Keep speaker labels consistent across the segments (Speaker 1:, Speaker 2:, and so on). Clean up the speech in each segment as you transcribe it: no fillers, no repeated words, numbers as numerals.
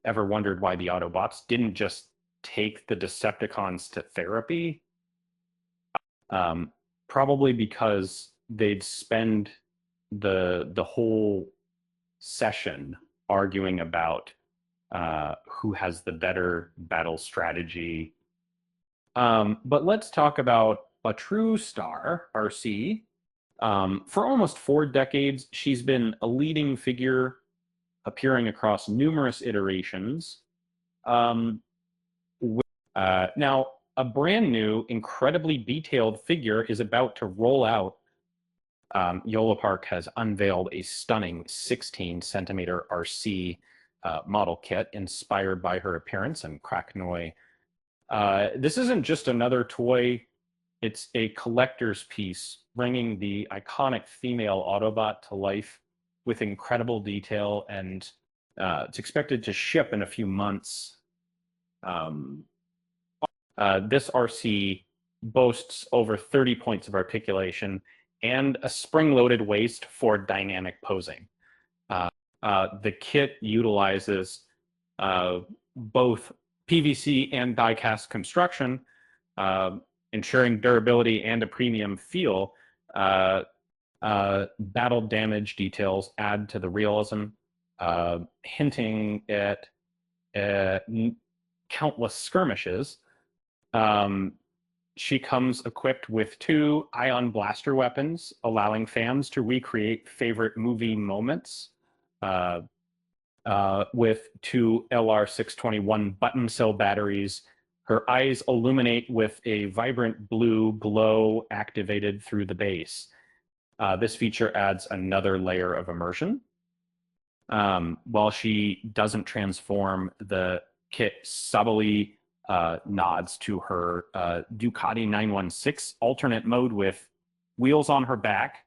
Speaker 1: ever wondered why the Autobots didn't just take the Decepticons to therapy, probably because they'd spend the whole session arguing about who has the better battle strategy. But let's talk about a true star, Arcee. For almost 4 decades, she's been a leading figure, appearing across numerous iterations. Um, Now, a brand new, incredibly detailed figure is about to roll out. Yola Park has unveiled a stunning 16-centimeter Arcee model kit inspired by her appearance and Kraknoi. This isn't just another toy, it's a collector's piece, bringing the iconic female Autobot to life with incredible detail, and it's expected to ship in a few months. Um, this Arcee boasts over 30 points of articulation and a spring-loaded waist for dynamic posing. The kit utilizes both PVC and die-cast construction, ensuring durability and a premium feel. Battle damage details add to the realism, hinting at countless skirmishes. She comes equipped with 2 ion blaster weapons, allowing fans to recreate favorite movie moments, with 2 LR621 button cell batteries. Her eyes illuminate with a vibrant blue glow activated through the base. This feature adds another layer of immersion. While she doesn't transform, the kit subtly nods to her Ducati 916 alternate mode with wheels on her back.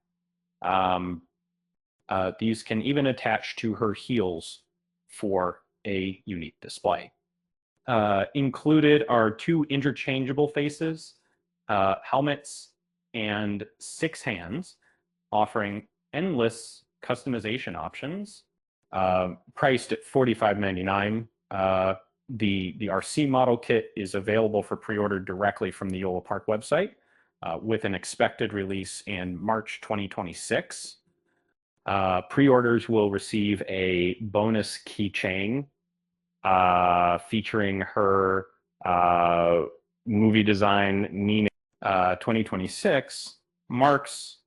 Speaker 1: These can even attach to her heels for a unique display. Included are 2 interchangeable faces, helmets, and 6 hands, offering endless customization options. Priced at $45.99. The Arcee model kit is available for pre-order directly from the Yola Park website, with an expected release in March 2026. Pre-orders will receive a bonus keychain featuring her movie design. Nina 2026 marks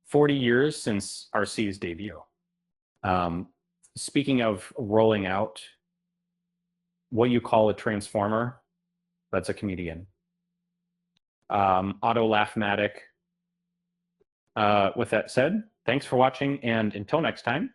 Speaker 1: 40 years since Arcee's debut. Speaking of rolling out, what you call a transformer, that's a comedian. Auto Laughmatic. With that said, thanks for watching, and until next time,